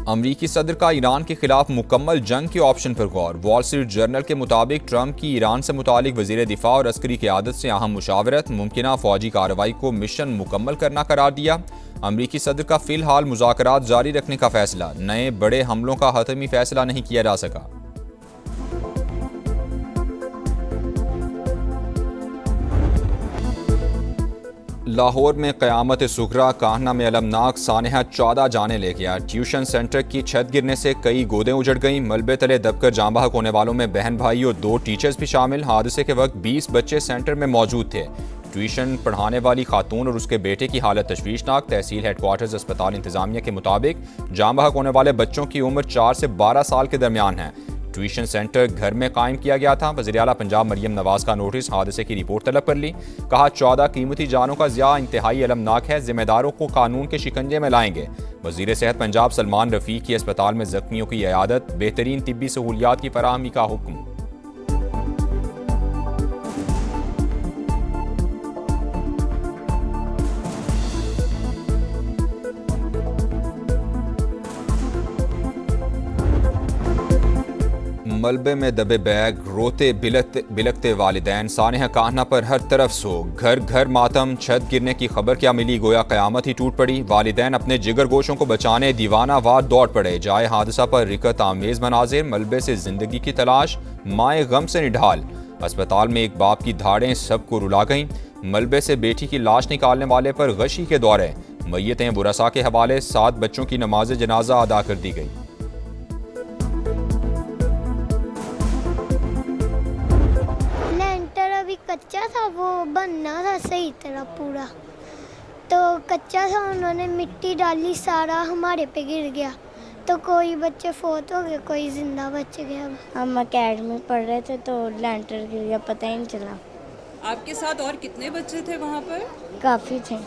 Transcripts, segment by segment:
अमरीकी सदर का ईरान के खिलाफ मुकम्मल जंग के ऑप्शन पर गौर। वॉल स्ट्रीट जर्नल के मुताबिक ट्रंप की ईरान से मुतालिक वजीर दिफा और अस्करी क़यादत से अहम मुशावरत, मुमकिना फौजी कार्रवाई को मिशन मुकम्मल करना करार दिया। अमरीकी सदर का फिलहाल मुज़ाकरात जारी रखने का फैसला, नए बड़े हमलों का हतमी फैसला नहीं किया जा सका। लाहौर में क़यामत सुगरा, कान्हा में अलमनाक सानहा 14 जाने ले गया। ट्यूशन सेंटर की छत गिरने से कई गोदें उजड़ गईं। मलबे तले दबकर जाँ बहक होने वालों में बहन भाई और 2 टीचर्स भी शामिल। हादसे के वक्त 20 बच्चे सेंटर में मौजूद थे। ट्यूशन पढ़ाने वाली खातून और उसके बेटे की हालत तशवीशनाक। तहसील हेडक्वार्टर्स अस्पताल इंतजामिया के मुताबिक जाँ बहक होने वाले बच्चों की उम्र 4 से 12 साल के दरमियान है। ट्यूशन सेंटर घर में कायम किया गया था। वज़ीर-ए-आला पंजाब मरियम नवाज का नोटिस, हादसे की रिपोर्ट तलब कर ली। कहा 14 कीमती जानों का ज़िया इंतहाई अलमनाक है, जिम्मेदारों को कानून के शिकंजे में लाएंगे। वज़ीर सेहत पंजाब सलमान रफ़ीक की अस्पताल में ज़ख्मियों की इयादत, बेहतरीन तिब्बी सहूलियात की फराहमी का हुक्म। मलबे में दबे बैग, रोते बिलकते वालिदैन, सानहा कान्हा पर हर तरफ सो, घर घर मातम। छत गिरने की खबर क्या मिली, गोया क़यामत ही टूट पड़ी। वालिदैन अपने जिगर गोशों को बचाने दीवाना वार दौड़ पड़े। जाए हादसा पर रिकत आमेज़ मनाजिर, मलबे से जिंदगी की तलाश, माए गम से निढाल। अस्पताल में एक बाप की धाड़ें सबको रुला गईं। मलबे से बेटी की लाश निकालने वाले पर गशी के दौरे, मैयतें बुरसा के हवाले। 7 बच्चों की नमाज जनाजा अदा कर दी गई। कच्चा था, वो बनना था सही तरह पूरा, तो कच्चा था, उन्होंने मिट्टी डाली, सारा हमारे पे गिर गया, तो कोई बच्चे फोत हो गए, कोई जिंदा बच गया। हम अकेडमी पढ़ रहे थे तो लेंटर गिर गया, पता ही नहीं चला। आपके साथ और कितने बच्चे थे वहाँ पर? काफ़ी थे।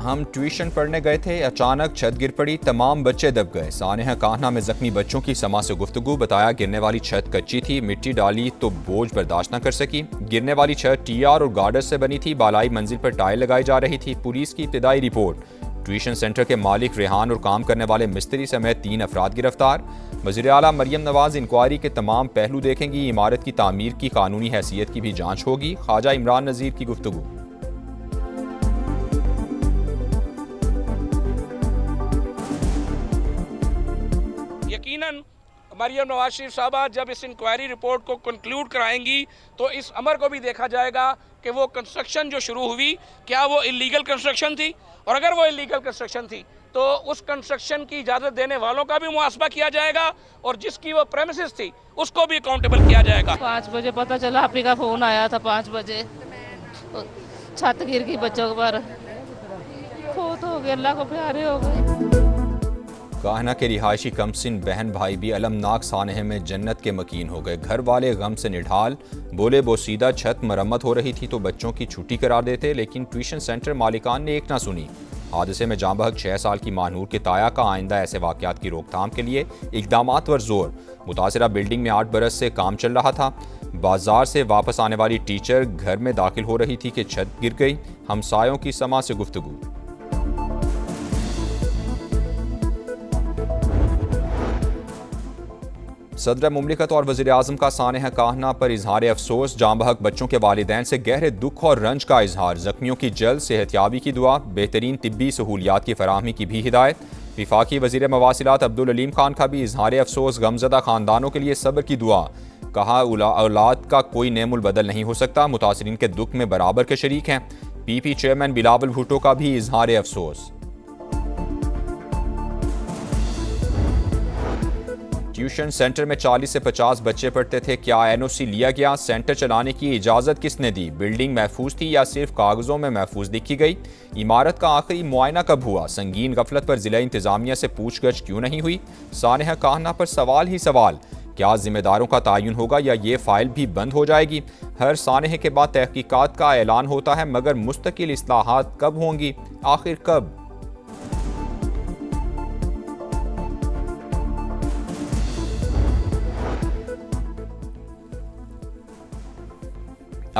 हम ट्यूशन पढ़ने गए थे, अचानक छत गिर पड़ी, तमाम बच्चे दब गए। सानहा कान्हा में जख्मी बच्चों की समा से गुफ्तगू, बताया गिरने वाली छत कच्ची थी, मिट्टी डाली तो बोझ बर्दाश्त न कर सकी। गिरने वाली छत टीआर और गार्डर से बनी थी, बालाई मंजिल पर टाइल लगाई जा रही थी। पुलिस की इब्तिदाई रिपोर्ट, ट्यूशन सेंटर के मालिक रेहान और काम करने वाले मिस्त्री समेत 3 अफराद गिरफ्तार। वज़ीर-ए-आला मरियम नवाज इंक्वायरी के तमाम पहलू देखेंगी। इमारत की तामीर की कानूनी हैसियत की भी जाँच होगी। ख्वाजा इमरान नज़ीर की गुफ्तगू। यकीनन मरियम नवाज शरीफ साहबा जब इस इंक्वायरी रिपोर्ट को कंक्लूड कराएंगी तो इस अमर को भी देखा जाएगा कि वो कंस्ट्रक्शन जो शुरू हुई, क्या वो इलीगल कंस्ट्रक्शन थी, और अगर वो इलीगल कंस्ट्रक्शन थी तो उस कंस्ट्रक्शन की इजाज़त देने वालों का भी मुहासबा किया जाएगा और जिसकी वो प्रेमिसेस थी उसको भी अकाउंटेबल किया जाएगा। 5 बजे पता चला, आप ही का फ़ोन आया था 5 बजे, छत गिर गई बच्चों पर, फोत हो गए, अल्लाह को प्यारे हो गए। कान्हा के रिहायशी कमसिन बहन भाई भी अलमनाक सानहे में जन्नत के मकीन हो गए। घर वाले गम से निढाल, बोले बोसीदा छत मरम्मत हो रही थी तो बच्चों की छुट्टी करार देते, लेकिन ट्यूशन सेंटर मालिकान ने एक ना सुनी। हादसे में जाँ बहक 6 साल की मानूर के ताया का आइंदा ऐसे वाक़यात की रोकथाम के लिए इक़दामात पर जोर। मुतासिरा बिल्डिंग में 8 बरस से काम चल रहा था। बाजार से वापस आने वाली टीचर घर में दाखिल हो रही थी कि छत गिर गई। हमसायों की समा से गुफ्तगू। सदर मुमलिकत और वज़ीर-ए-आज़म का सानहा कान्हा पर इजहार अफसोस, जाँ बहक बच्चों के वालिदैन से गहरे दुख और रंज का इजहार। ज़ख्मियों की जल्द सेहतयाबी की दुआ, बेहतरीन तिब्बी सहूलियात की फराहमी की भी हिदायत। विफाकी वज़ीर मवासिलात अब्दुल अलीम खान का भी इजहार अफसोस, गमज़दा ख़ानदानों के लिए सब्र की दुआ। कहा औलाद का कोई नेमुल बदल नहीं हो सकता, मुतासरीन के दुख में बराबर के शरीक हैं। पीपी चेयरमैन बिलावल भुट्टो का भी इजहार अफसोस। ट्यूशन सेंटर में 40 से 50 बच्चे पढ़ते थे, क्या एनओसी लिया गया? सेंटर चलाने की इजाज़त किसने दी? बिल्डिंग महफूज थी या सिर्फ कागज़ों में महफूज लिखी गई? इमारत का आखिरी मुआयना कब हुआ? संगीन गफलत पर ज़िला इंतज़ामिया से पूछगछ क्यों नहीं हुई? सानहा कान्हा पर सवाल ही सवाल, क्या जिम्मेदारों का तयन होगा या ये फाइल भी बंद हो जाएगी? हर सानहे के बाद तहकीकात का ऐलान होता है, मगर मुस्तकिल इस्लाहात कब होंगी? आखिर कब?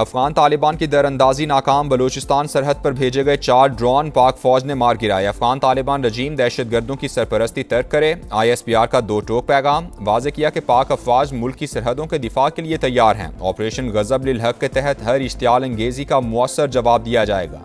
अफगान तालिबान की दरअंदाजी नाकाम, बलूचिस्तान सरहद पर भेजे गए 4 ड्रोन पाक फौज ने मार गिराए। अफगान तालिबान रजीम दहशतगर्दों की सरपरस्ती तर्क करे। ISPR का 2 टोक पैगाम, वाज़े किया कि पाक अफवाज मुल्क की सरहदों के दिफा के लिए तैयार हैं। ऑपरेशन गज़ब लिल हक के तहत हर इश्तियाल अंगेजी का मुअस्सर जवाब दिया जाएगा।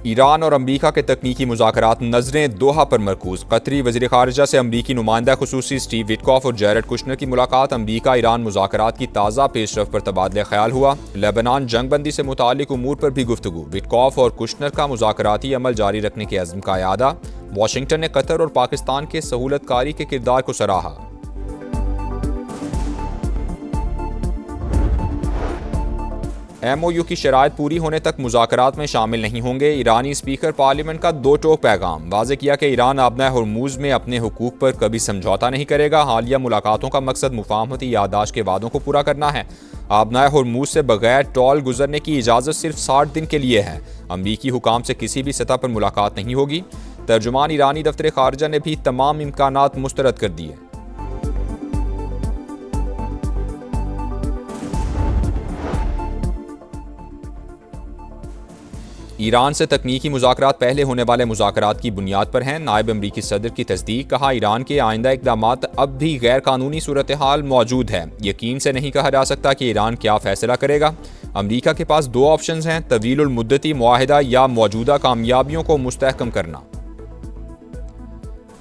ईरान और अमरीका के तकनीकी मुज़ाकरात, नजरें दोहा पर मरकूज। कतरी वज़ीर ख़ारिजा से अमरीकी नुमाइंदा खुसूसी स्टीव विटकॉफ और जैरेड कुशनर की मुलाकात। अमरीका ईरान मुज़ाकरात की ताज़ा पेशरफ पर तबादला ख्याल हुआ। लेबनान जंगबंदी से मुतालिक उमूर पर भी गुफ्तगू। विटकॉफ और कुशनर का मुज़ाकराती अमल जारी रखने के अज़्म का यादा। वाशिंगटन ने कतर और पाकिस्तान के सहूलतकारी के किरदार को सराहा। MOU की शराइत पूरी होने तक मुज़ाकरात में शामिल नहीं होंगे। ईरानी स्पीकर पार्लियामेंट का 2 टोक पैगाम, वाज़े किया कि ईरान आबना हरमुज़ में अपने हुकूक पर कभी समझौता नहीं करेगा। हालिया मुलाकातों का मकसद मुफाहमती याददाश्त के वादों को पूरा करना है। आबना हरमुज़ से बगैर टॉल गुजरने की इजाज़त सिर्फ 60 दिन के लिए है। अमरीकी हुकाम से किसी भी सतह पर मुलाकात नहीं होगी। तर्जुमान ईरानी दफ्तर ख़ारिजा ने भी तमाम इम्कानात मुस्तरद कर दिए। ईरान से तकनीकी मुज़ाकरात पहले होने वाले मुज़ाकरात की बुनियाद पर हैं। नायब अमरीकी सदर की तस्दीक, कहा ईरान के आइंदा इक़दामात अब भी गैर कानूनी सूरत हाल मौजूद है। यकीन से नहीं कहा जा सकता कि ईरान क्या फैसला करेगा। अमरीका के पास 2 ऑप्शंस हैं, तवील उल मुद्दती मुआहिदा या मौजूदा कामयाबियों को मुस्तहकम करना।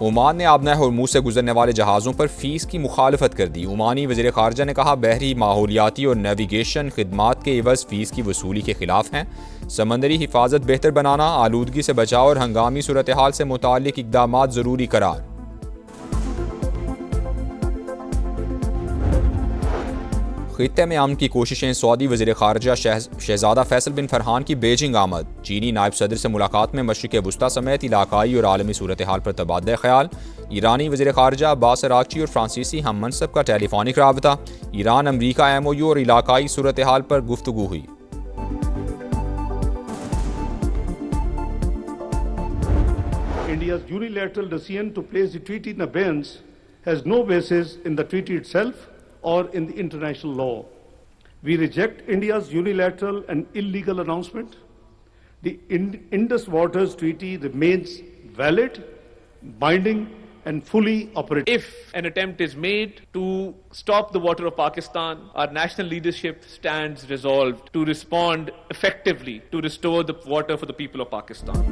ओमान ने आबना हरमुज़ से गुजरने वाले जहाज़ों पर फ़ीस की मुखालफत कर दी। ओमानी वज़ीर ख़ारिजा ने कहा, बहरी माहौलियाती और नेविगेशन खिदमात के एवज़ फ़ीस की वसूली के खिलाफ हैं। समंदरी हिफाजत बेहतर बनाना, आलूदगी से बचाव और हंगामी सूरत हाल से मुताल्लिक इक़दामात ज़रूरी करार। खित्ते में अमन की कोशिशें, सऊदी वज़ीर ख़ारिजा शहज़ादा फैसल बिन फरहान की बीजिंग आमद। चीनी नायब सदर से मुलाकात में मशरिक़ वुस्ता समेत इलाकाई और आलमी सूरत हाल पर तबादला ख्याल। ईरानी वज़ीर ख़ारिजा अब्बास अराग़ची और फ्रांसीसी हम मनसब का टेलीफोनिक राबता। ईरान अमरीका MOU और इलाकाई सूरत हाल पर गुफ्तगू हुई। India's unilateral decision to place the treaty in abeyance has no basis in the treaty itself or in the international law. We reject India's unilateral and illegal announcement. The Indus Waters Treaty remains valid, binding, and fully operative. If an attempt is made to stop the water of Pakistan, our national leadership stands resolved to respond effectively to restore the water for the people of Pakistan.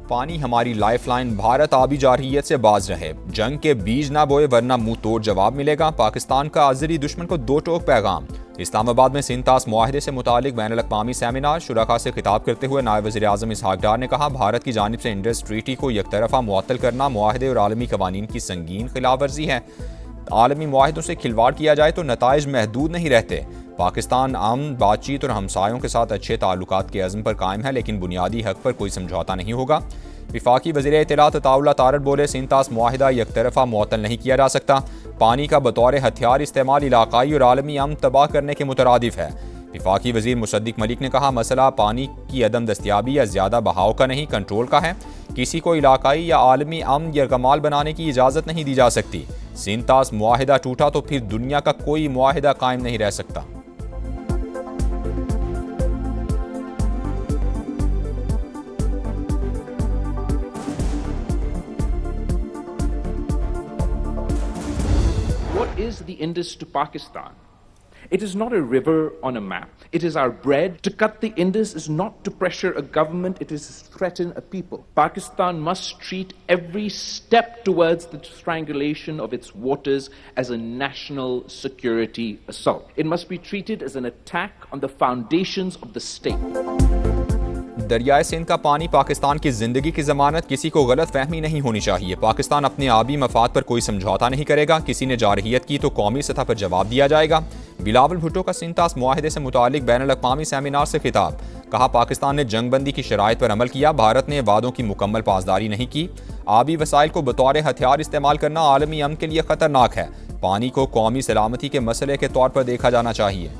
पानी हमारी lifeline, Bharat आबी जारहियत से बाज रहे। जंग के बीज ना बोए वरना मुंह तोड़ जवाब मिलेगा। पाकिस्तान का आज़री दुश्मन को 2 टोक पैगाम। इस्लामाबाद में सिंतास मुआहिदे से मुतालिक बैनुल अक़वामी सेमिनार। शुरका से खिताब करते हुए नायब वज़ीर आज़म इसहाक़ डार ने कहा, भारत की जानिब से इंडस ट्रीटी को यकतरफ़ा मुअत्तल करना मुआहिदे और आलमी क़वानीन की संगीन खिलाफ वर्जी है। आलमी मुआहिदों से खिलवाड़ किया जाए तो नताइज महदूद नहीं रहते। पाकिस्तान अमन, बातचीत और हमसायों के साथ अच्छे ताल्लुकात के अज़्म पर कायम है, लेकिन बुनियादी हक पर कोई समझौता नहीं होगा। विफाकी वज़ीर इत्तलात अताउल्लाह तारड़ बोले, सिंतास मुआहिदा यकतरफ़ा मुअत्तल नहीं किया जा सकता। पानी का बतौर हथियार इस्तेमाल इलाकाई और आलमी अमन तबाह करने के मुतरादिफ है। विफाकी वज़ीर मुसद्दिक मलिक ने कहा, मसला पानी की अदम दस्तियाबी या ज़्यादा बहाव का नहीं, कंट्रोल का है। किसी को इलाकाई या आलमी अमन या कमाल बनाने की इजाज़त नहीं दी जा सकती। सिंतास मुआहिदा टूटा तो फिर दुनिया का कोई मुआहिदा कायम नहीं रह सकता। What is the Indus to Pakistan? It is not a river on a map. It is our bread. To cut the Indus is not to pressure a government, it is to threaten a people. Pakistan must treat every step towards the strangulation of its waters as a national security assault. It must be treated as an attack on the foundations of the state. दरियाए Sindh का पानी पाकिस्तान की जिंदगी की जमानत, किसी को गलत फहमी नहीं होनी चाहिए। पाकिस्तान अपने आबी मफाद पर कोई समझौता नहीं करेगा। किसी ने जारहियत की तो कौमी सतह पर जवाब दिया जाएगा। बिलावल भुट्टो का सिंतास मुआहिदे से मुतालिक बैनुल अक़वामी सेमिनार से खिताब। कहा, पाकिस्तान ने जंगबंदी की शराइत पर अमल किया, भारत ने वादों की मुकम्मल पासदारी नहीं की। आबी वसाइल को बतौर हथियार इस्तेमाल करना आलमी अमन के लिए खतरनाक है। पानी को कौमी सलामती के मसले के तौर पर देखा जाना चाहिए।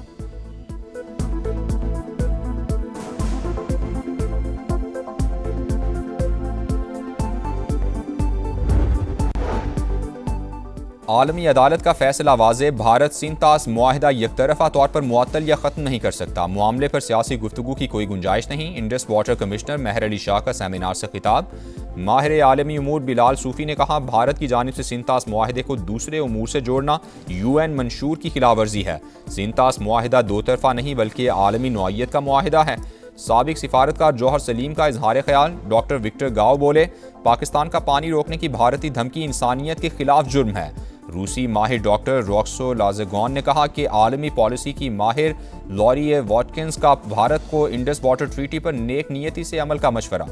आलमी अदालत का फैसला वाज़े, भारत सिंतास मुआहिदा यकतरफा तौर पर मुअत्तल या ख़त्म नहीं कर सकता, मामले पर सियासी गुफ्तगू की कोई गुंजाइश नहीं। इंडस वाटर कमिश्नर महर अली शाह का सेमिनार से खिताब। माहिर आलमी उमूर बिलाल सूफी ने कहा, भारत की जानिब से सिंतास मुआहिदे को दूसरे उमूर से जोड़ना UN मंशूर की खिलाफ वर्जी है। सिंतास मुआहिदा दो तरफा नहीं बल्कि आलमी नौइयत का मुआहिदा है। साबिक सिफारतकार जौहर सलीम का इजहार ख्याल। डॉक्टर विक्टर गाव बोले, पाकिस्तान का पानी रोकने की भारतीय धमकी इंसानियत के खिलाफ जुर्म है। रूसी माहिर डॉक्टर रॉक्सो लाजेगॉन ने कहा कि आलमी पॉलिसी की माहिर लॉरी वॉटकिंस का भारत को इंडस वाटर ट्रीटी पर नेक नियति से अमल का मशवरा।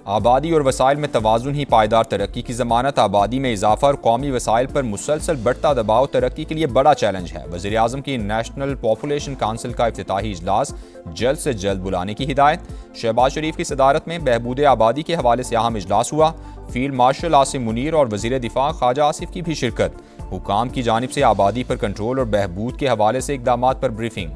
आबादी और वसाइल में तवाज़ुन ही पायदार तरक्की की ज़मानत। आबादी में इजाफा और कौमी वसाइल पर मुसलसल बढ़ता दबाव तरक्की के लिए बड़ा चैलेंज है। वज़ीर आज़म की नेशनल पॉपुलेशन काउंसिल का इफ्तिताही इजलास जल्द से जल्द बुलाने की हिदायत। शहबाज शरीफ की सदारत में बहबूद आबादी के हवाले से अहम इजलास हुआ। फील्ड मार्शल आसिम मुनीर और वज़ीर दिफा ख्वाजा आसिफ की भी शिरकत। हुकाम की जानिब से आबादी पर कंट्रोल और बहबूद के हवाले से इक़दाम पर ब्रीफिंग।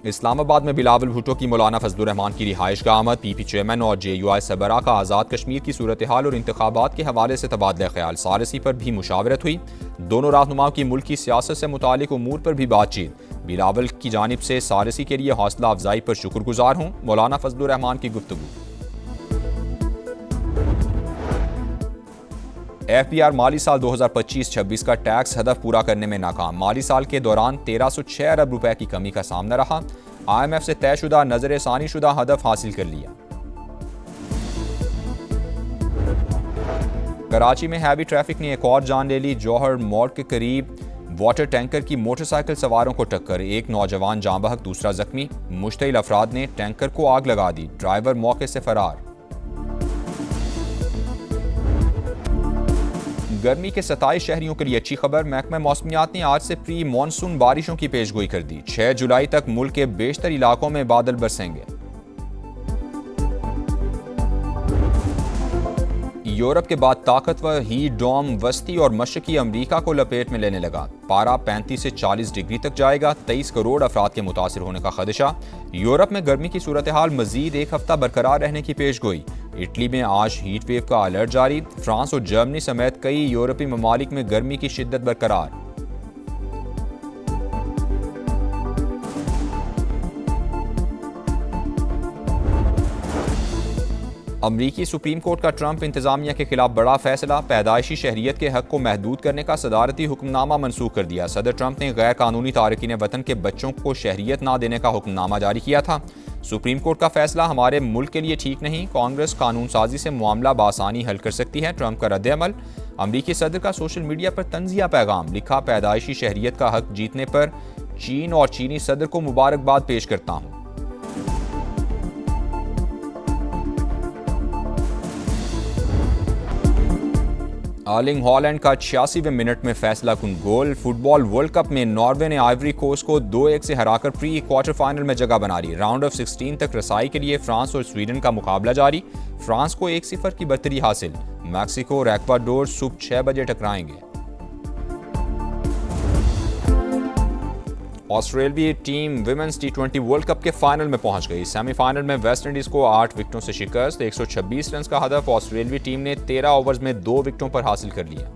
इस्लामाबाद में बिलावल भुट्टो की मौलाना फजलुर रहमान की रिहाइश का आमद। PP चेयरमैन और JUI सरबराह का आज़ाद कश्मीर की सूरत हाल और इंतखाबात के हवाले से तबादला ख्याल। सारसी पर भी मुशावरत हुई। दोनों रहनुमाओं की मुल्क की सियासत से मुतालिक उमूर पर भी बातचीत। बिलावल की जानिब से सारसी के लिए हौसला अफजाई पर शुक्रगुजार हूँ, मौलाना फजलुर रहमान की गुफ्तगू। FBR माली साल 2025-26 का टैक्स हदफ पूरा करने में नाकाम। माली साल के दौरान 1306 अरब रुपए की कमी का सामना रहा। IMF से तयशुदा नजर सानी शुदा हदफ हासिल कर लिया। कराची में हैवी ट्रैफिक ने एक और जान ले ली। जौहर मोड़ के करीब वाटर टैंकर की मोटरसाइकिल सवारों को टक्कर। एक नौजवान जाँ बहक, दूसरा जख्मी। मुश्तइल अफराद ने टैंकर को आग लगा दी। ड्राइवर मौके से फरार। गर्मी के 27 शहरियों के लिए अच्छी खबर। महकमा मौसमियात ने आज से प्री मानसून बारिशों की पेशगोई कर दी। 6 जुलाई तक मुल्क के बेशतर इलाकों में बादल बरसेंगे। यूरोप के बाद ताकतवर हीट डोम वस्ती और मशरकी अमरीका को लपेट में लेने लगा। पारा 35 से 40 डिग्री तक जाएगा। 23 करोड़ अफराद के मुतासिर होने का खदशा। यूरोप में गर्मी की सूरत हाल मजीद एक हफ्ता बरकरार रहने की पेशगोई। इटली में आज हीट वेव का अलर्ट जारी। फ्रांस और जर्मनी समेत कई यूरोपीय ममालिक में गर्मी की शिद्दत बरकरार। अमरीकी सुप्रीम कोर्ट का ट्रंप इंतजामिया के खिलाफ बड़ा फैसला। पैदाइशी शहरियत के हक को महदूद करने का सदारती हुक्मनामा मनसूख कर दिया। सदर ट्रंप ने गैर कानूनी तारकीन वतन के बच्चों को शहरियत ना देने का हुक्मनामा जारी किया था। सुप्रीम कोर्ट का फैसला हमारे मुल्क के लिए ठीक नहीं। कांग्रेस कानून साजी से मामला बासानी हल कर सकती है। ट्रंप का रद्द-ए-अमल। अमरीकी सदर का सोशल मीडिया पर तंजिया पैगाम। लिखा, पैदाइशी शहरियत का हक जीतने पर चीन और चीनी सदर को मुबारकबाद पेश करता हूँ। अर्लिंग हॉलैंड का 86वें मिनट में फैसला कुन गोल। फुटबॉल वर्ल्ड कप में नॉर्वे ने आइवरी कोस्ट को 2-1 से हराकर प्री क्वार्टर फाइनल में जगह बना ली। राउंड ऑफ 16 तक रसाई के लिए फ्रांस और स्वीडन का मुकाबला जारी। फ्रांस को 1-0 की बर्तरी हासिल। मैक्सिको और एक्वाडोर सुबह 6 बजे टकराएंगे। ऑस्ट्रेलियाई team women's T20 world cup के फाइनल में पहुंच गई। सेमीफाइनल में वेस्ट इंडीज को 8 विकेटों से शिकस्त। 126 रन का हदफ ऑस्ट्रेलियाई टीम ने 13 ओवर्स में 2 विकेटों पर हासिल कर लिया।